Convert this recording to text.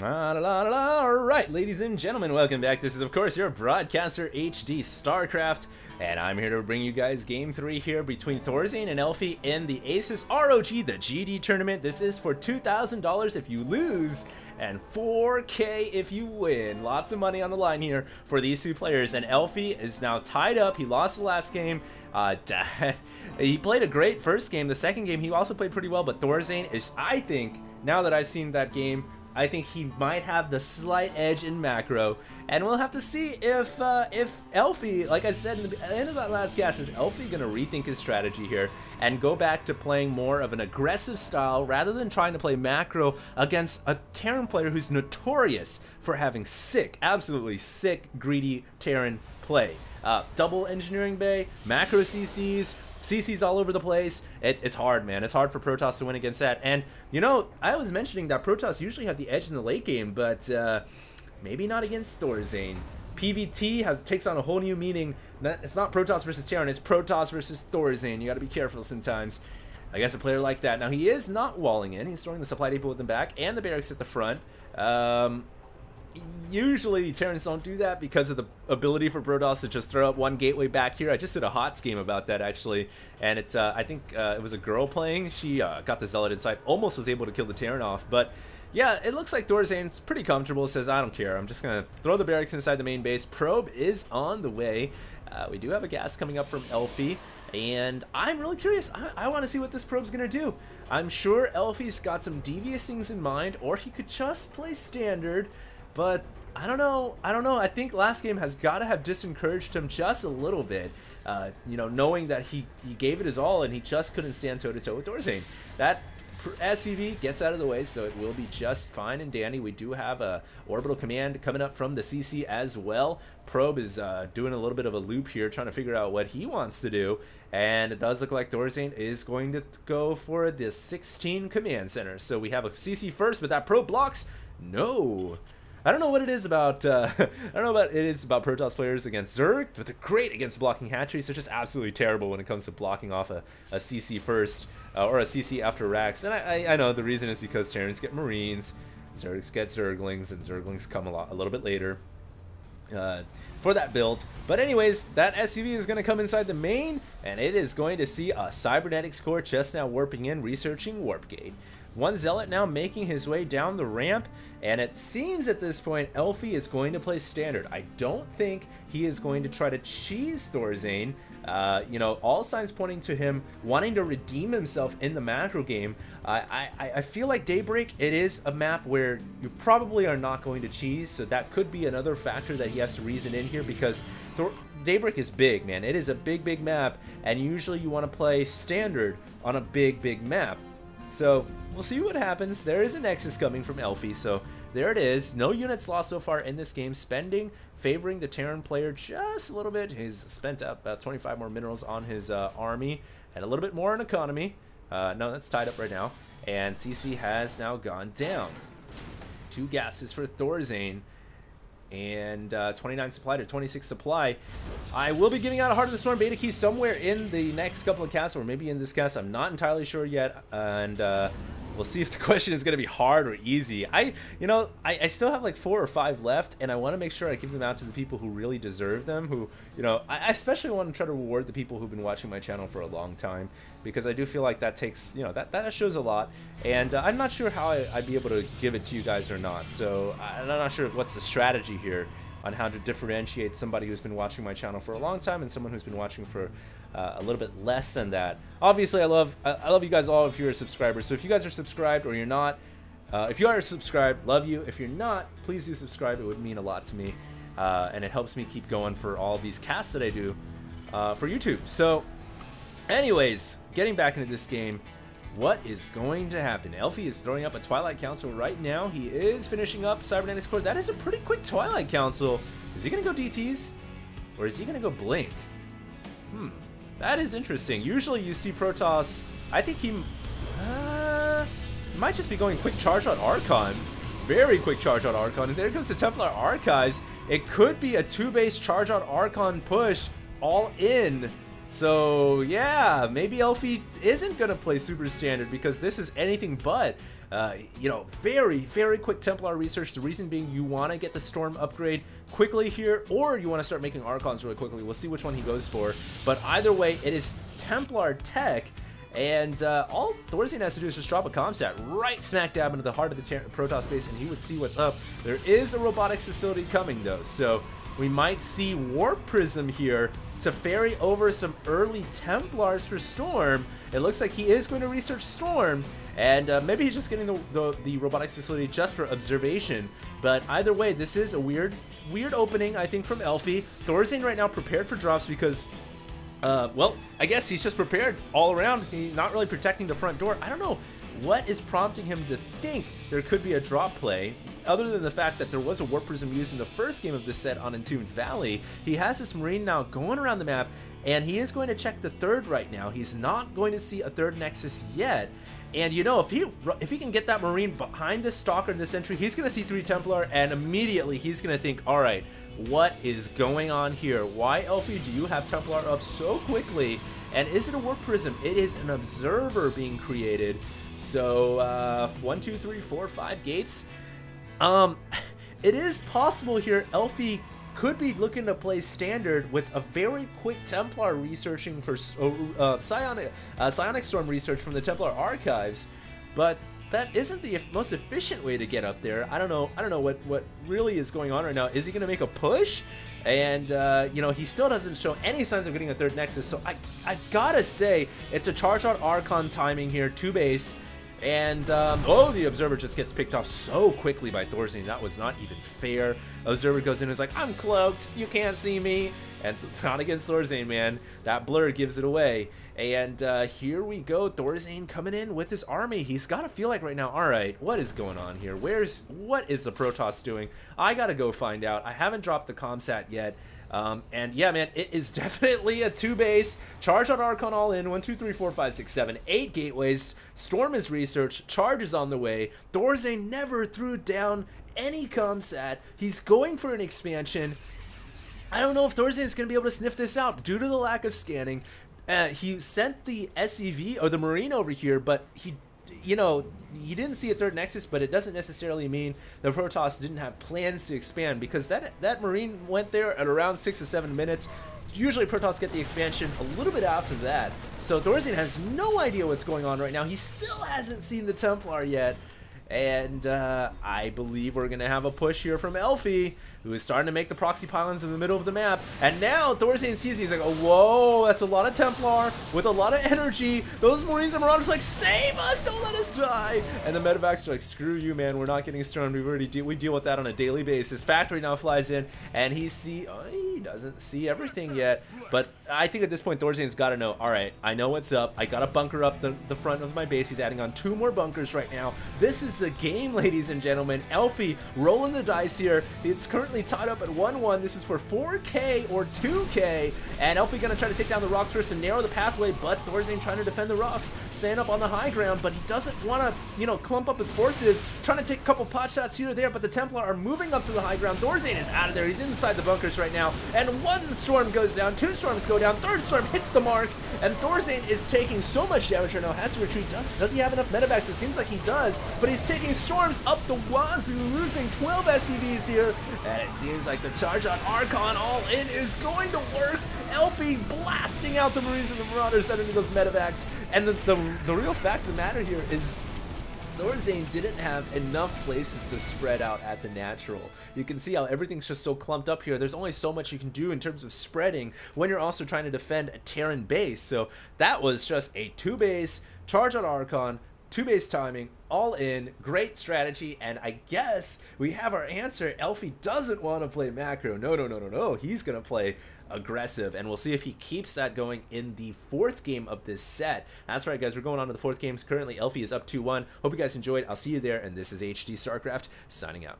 Alright, ladies and gentlemen, welcome back. This is, of course, your broadcaster, HD StarCraft, and I'm here to bring you guys Game 3 here between Thorzain and Elfi in the Asus ROG, the GD tournament. This is for $2,000 if you lose, and $4K if you win. Lots of money on the line here for these two players, and Elfi is now tied up. He lost the last game. He played a great first game. The second game, he also played pretty well, but Thorzain is, I think, now that I've seen that game, I think he might have the slight edge in macro, and we'll have to see if Elfi, like I said in the end of that last cast, is Elfi gonna rethink his strategy here and go back to playing more of an aggressive style rather than trying to play macro against a Terran player who's notorious for having sick, absolutely sick, greedy Terran play. Double engineering bay, macro CCs all over the place. It's hard, man. It's hard for Protoss to win against that. And, you know, I was mentioning that Protoss usually have the edge in the late game, but maybe not against Thorzain. PvT takes on a whole new meaning. It's not Protoss versus Terran, it's Protoss versus Thorzain. You gotta be careful sometimes against a player like that. Now, he is not walling in. He's throwing the supply depot with them back and the barracks at the front. Usually Terrans don't do that because of the ability for Protoss to just throw up one gateway back here. I just did a HOTS game about that actually, and it's I think it was a girl playing. She got the Zealot inside, almost was able to kill the Terran off, but yeah, it looks like Thorzain's pretty comfortable. Says, I don't care, I'm just gonna throw the barracks inside the main base. Probe is on the way. We do have a gas coming up from Elfi, and I'm really curious. I want to see what this probe's gonna do. I'm sure Elfi's got some devious things in mind, or he could just play standard. But I don't know. I think last game has got to have disencouraged him just a little bit. You know, knowing that he gave it his all and he just couldn't stand toe-to-toe with Thorzain. That SCV gets out of the way, so it will be just fine and dandy. We do have a orbital command coming up from the CC as well. Probe is doing a little bit of a loop here, trying to figure out what he wants to do. And it does look like Thorzain is going to go for the 16 command center. So we have a CC first, but that probe blocks. No. I don't know what it is about, I don't know what it is about Protoss players against Zerg, but they're great against blocking hatcheries. They're just absolutely terrible when it comes to blocking off a CC first, or a CC after racks. And I know the reason is because Terrans get Marines, Zergs get Zerglings, and Zerglings come a little bit later for that build. But anyways, that SCV is going to come inside the main, and it is going to see a Cybernetics core just now warping in, researching Warp Gate. One Zealot now making his way down the ramp, and it seems at this point Elfi is going to play standard. I don't think he is going to try to cheese Thorzain. You know, all signs pointing to him wanting to redeem himself in the macro game. I feel like Daybreak, it is a map where you probably are not going to cheese, so that could be another factor that he has to reason in here, because Daybreak is big, man. It is a big map, and usually you want to play standard on a big map. So we'll see what happens. There is a Nexus coming from Elfi, so there it is. No units lost so far in this game. Spending favoring the Terran player just a little bit. He's spent up about 25 more minerals on his army and a little bit more in economy. No, that's tied up right now. And CC has now gone down. 2 gases for Thorzain. And 29 supply to 26 supply. I will be giving out a Heart of the Storm beta key somewhere in the next couple of casts, or maybe in this cast. I'm not entirely sure yet, and we'll see if the question is going to be hard or easy. I still have like 4 or 5 left, and I want to make sure I give them out to the people who really deserve them. Who, you know, I especially want to try to reward the people who've been watching my channel for a long time, because I do feel like that takes, you know, that shows a lot. And I'm not sure how I'd be able to give it to you guys or not. So I'm not sure what's the strategy here on how to differentiate somebody who's been watching my channel for a long time and someone who's been watching for a little bit less than that. Obviously, I love you guys all if you're subscribers. So if you guys are subscribed or you're not, if you are subscribed, love you. If you're not, please do subscribe. It would mean a lot to me, and it helps me keep going for all these casts that I do for YouTube. So anyways, getting back into this game, what is going to happen? Elfi is throwing up a Twilight Council right now. He is finishing up Cybernetics core. That is a pretty quick Twilight Council. Is he going to go DTs? Or is he going to go Blink? That is interesting. Usually you see Protoss, I think he might just be going quick charge on Archon. Very quick charge on Archon. And there goes the Templar Archives. It could be a 2-base charge on Archon push all in So yeah, maybe Elfi isn't gonna play super standard because this is anything but. You know, very quick Templar research. The reason being you want to get the Storm upgrade quickly here, or you want to start making Archons really quickly. We'll see which one he goes for. But either way, it is Templar tech. And all Thorzain has to do is just drop a Comsat right smack dab into the heart of the Protoss base, and he would see what's up. There is a robotics facility coming, though, so we might see Warp Prism here to ferry over some early Templars for Storm. It looks like he is going to research Storm, and maybe he's just getting the robotics facility just for observation. But either way, this is a weird opening, I think, from Elfi. Thorzain right now prepared for drops because well, I guess he's just prepared all around. He's not really protecting the front door. I don't know what is prompting him to think there could be a drop play, other than the fact that there was a Warp Prism used in the first game of this set on Entombed Valley. He has this Marine now going around the map, and he is going to check the third right now. He's not going to see a third Nexus yet. And you know, if he can get that Marine behind this Stalker in this entry, he's going to see 3 Templar, and immediately he's going to think, all right, what is going on here? Why, Elfi, do you have Templar up so quickly? And is it a Warp Prism? It is an Observer being created. So 1, 2, 3, 4, 5 gates. It is possible here Elfi could be looking to play standard with a very quick Templar researching for Psionic Storm research from the Templar archives, but that isn't the most efficient way to get up there. I don't know what really is going on right now. Is he going to make a push? And you know, he still doesn't show any signs of getting a third Nexus, so I gotta say it's a charge out Archon timing here, 2 base. And, oh, the Observer just gets picked off so quickly by Thorzain. That was not even fair. Observer goes in and is like, I'm cloaked, you can't see me. And not against Thorzain, man. That blur gives it away. And here we go, Thorzain coming in with his army. He's got to feel like right now, all right, what is going on here? What is the Protoss doing? I got to go find out. I haven't dropped the Comsat yet. And yeah, man, it is definitely a 2 base. Charge on Archon all in. 1, 2, 3, 4, 5, 6, 7, 8 gateways. Storm is research. Charge is on the way. Thorzain never threw down any Comsat. He's going for an expansion. I don't know if Thorzain is going to be able to sniff this out due to the lack of scanning. He sent the SCV or the Marine over here, but he didn't see a third Nexus, but it doesn't necessarily mean the Protoss didn't have plans to expand, because that Marine went there at around 6 to 7 minutes. Usually Protoss get the expansion a little bit after that. So Thorzain has no idea what's going on right now. He still hasn't seen the Templar yet. And I believe we're going to have a push here from Elfi, who is starting to make the proxy pylons in the middle of the map. And now Thorzain sees, he's like, oh, whoa, that's a lot of Templar with a lot of energy. Those Marines and Marauders like, save us, don't let us die. And the medevacs are like, screw you, man, we're not getting stormed. We deal with that on a daily basis. Factory now flies in, and he doesn't see everything yet. But I think at this point, Thorzain's got to know, all right, I know what's up. I got to bunker up the front of my base. He's adding on 2 more bunkers right now. This is the game, ladies and gentlemen. Elfi rolling the dice here. It's currently tied up at 1-1. This is for 4K or 2K. And Elfi going to try to take down the rocks first and narrow the pathway, but Thorzain trying to defend the rocks, staying up on the high ground, but he doesn't want to, clump up his forces, trying to take a couple pot shots here or there, but the Templar are moving up to the high ground. Thorzain is out of there. He's inside the bunkers right now, and 1 storm goes down, 2 storms go down, 3rd storm hits the mark, and Thorzain is taking so much damage right now, has to retreat. Does he have enough medevacs? It seems like he does, but he's taking storms up the wazoo, losing 12 SCVs here, and it seems like the charge on Archon all in is going to work. Elfi blasting out the Marines and the Marauders underneath those medevacs, and the real fact of the matter here is Thorzain didn't have enough places to spread out at the natural. You can see how everything's just so clumped up here. There's only so much you can do in terms of spreading when you're also trying to defend a Terran base. So that was just a 2 base charge on Archon, 2 base timing, all in, great strategy, and I guess we have our answer. Elfi doesn't want to play macro. No. He's going to play aggressive, and we'll see if he keeps that going in the 4th game of this set. That's right, guys. We're going on to the 4th game. Currently, Elfi is up 2-1. Hope you guys enjoyed. I'll see you there, and this is HD StarCraft signing out.